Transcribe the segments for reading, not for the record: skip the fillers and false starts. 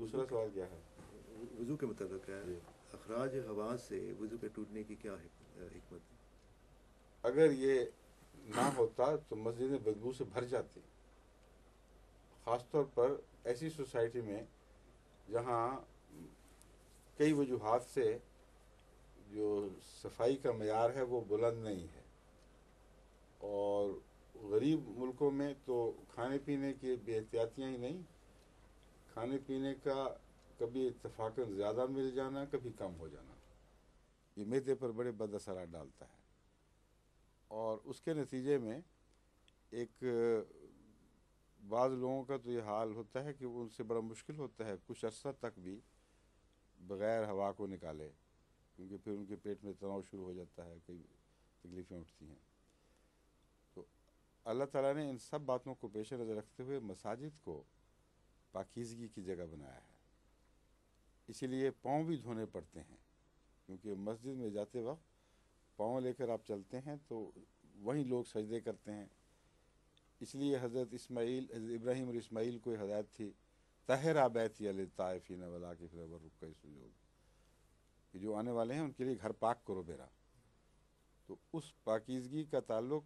دوسرا سوال کیا ہے؟ وضو کے متعلق ہے، جی، اخراج ہوا سے وضو کے ٹوٹنے کی کیا حکمت ہے؟ اگر یہ نہ ہوتا تو مسجدیں بدبو سے بھر جاتی، خاص طور پر ایسی سوسائٹی میں جہاں کئی وجوہات سے جو صفائی کا معیار ہے وہ بلند نہیں ہے، اور غریب ملکوں میں تو کھانے پینے کی بے احتیاطیاں ہی نہیں، کھانے پینے کا کبھی اتفاقاً زیادہ مل جانا، کبھی کم ہو جانا، یہ معدے پر بڑے بد اثرات ڈالتا ہے، اور اس کے نتیجے میں ایک بعض لوگوں کا تو یہ حال ہوتا ہے کہ ان سے بڑا مشکل ہوتا ہے کچھ عرصہ تک بھی بغیر ہوا کو نکالے، کیونکہ پھر ان کے پیٹ میں تناؤ شروع ہو جاتا ہے، کئی تکلیفیں اٹھتی ہیں۔ تو اللہ تعالیٰ نے ان سب باتوں کو پیش نظر رکھتے ہوئے مساجد کو پاکیزگی کی جگہ بنایا ہے، اسی لیے پاؤں بھی دھونے پڑتے ہیں، کیونکہ مسجد میں جاتے وقت پاؤں لے کر آپ چلتے ہیں تو وہیں لوگ سجدے کرتے ہیں، اس لیے حضرت ابراہیم اور اسماعیل کو ہدایت تھی طہر بیتی للطائفین والعاکفین والرکع السجود، کہ جو آنے والے ہیں ان کے لیے گھر پاک کرو میرا۔ تو اس پاکیزگی کا تعلق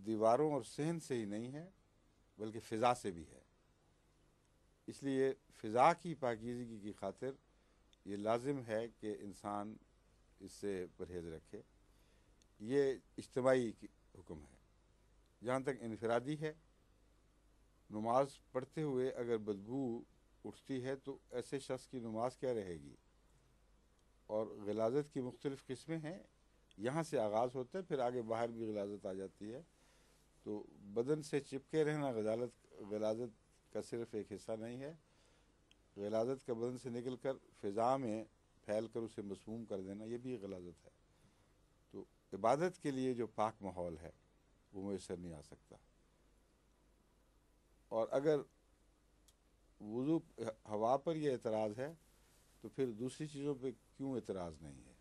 دیواروں اور صحن سے ہی نہیں ہے بلکہ فضا سے بھی ہے، اس لیے فضا کی پاکیزگی کی خاطر یہ لازم ہے کہ انسان اس سے پرہیز رکھے۔ یہ اجتماعی حکم ہے۔ جہاں تک انفرادی ہے، نماز پڑھتے ہوئے اگر بدبو اٹھتی ہے تو ایسے شخص کی نماز کیا رہے گی؟ اور غلاظت کی مختلف قسمیں ہیں، یہاں سے آغاز ہوتا ہے، پھر آگے باہر بھی غلاظت آ جاتی ہے۔ تو بدن سے چپکے رہنا غلاظت کا صرف ایک حصہ نہیں ہے، غلاظت کا بدن سے نکل کر فضا میں پھیل کر اسے مسموم کر دینا یہ بھی غلاظت ہے۔ تو عبادت کے لیے جو پاک ماحول ہے وہ میسر نہیں آ سکتا، اور اگر وضو ہوا پر یہ اعتراض ہے تو پھر دوسری چیزوں پہ کیوں اعتراض نہیں ہے؟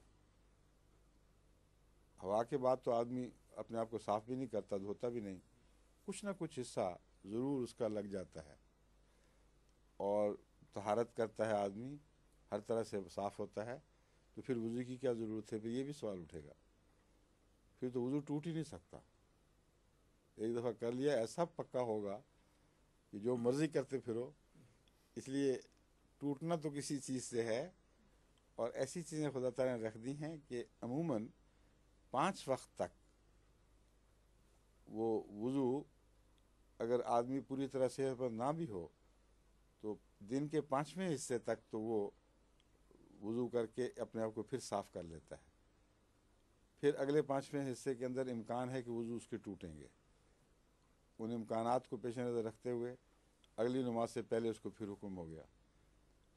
ہوا کے بعد تو آدمی اپنے آپ کو صاف بھی نہیں کرتا، دھوتا بھی نہیں، کچھ نہ کچھ حصہ ضرور اس کا لگ جاتا ہے، اور طہارت کرتا ہے آدمی، ہر طرح سے صاف ہوتا ہے، تو پھر وضو کی کیا ضرورت ہے؟ پھر یہ بھی سوال اٹھے گا، پھر تو وضو ٹوٹ ہی نہیں سکتا، ایک دفعہ کر لیا ایسا پکا ہوگا کہ جو مرضی کرتے پھرو۔ اس لیے ٹوٹنا تو کسی چیز سے ہے، اور ایسی چیزیں خدا تعالیٰ نے رکھ دی ہیں کہ عموماً 5 وقت تک وہ وضو اگر آدمی پوری طرح صحت مند نہ بھی ہو تو دن کے 5ویں حصے تک تو وہ وضو کر کے اپنے آپ کو پھر صاف کر لیتا ہے، پھر اگلے 5ویں حصے کے اندر امکان ہے کہ وضو اس کے ٹوٹیں گے، ان امکانات کو پیش نظر رکھتے ہوئے اگلی نماز سے پہلے اس کو پھر حکم ہو گیا۔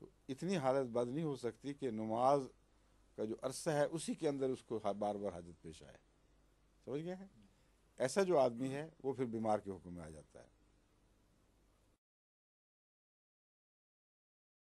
تو اتنی حالت بد نہیں ہو سکتی کہ نماز کا جو عرصہ ہے اسی کے اندر اس کو بار بار حاجت پیش آئے، سمجھ گئے ہیں؟ ایسا جو آدمی ہے وہ پھر بیمار کے حکم میں آ جاتا ہے۔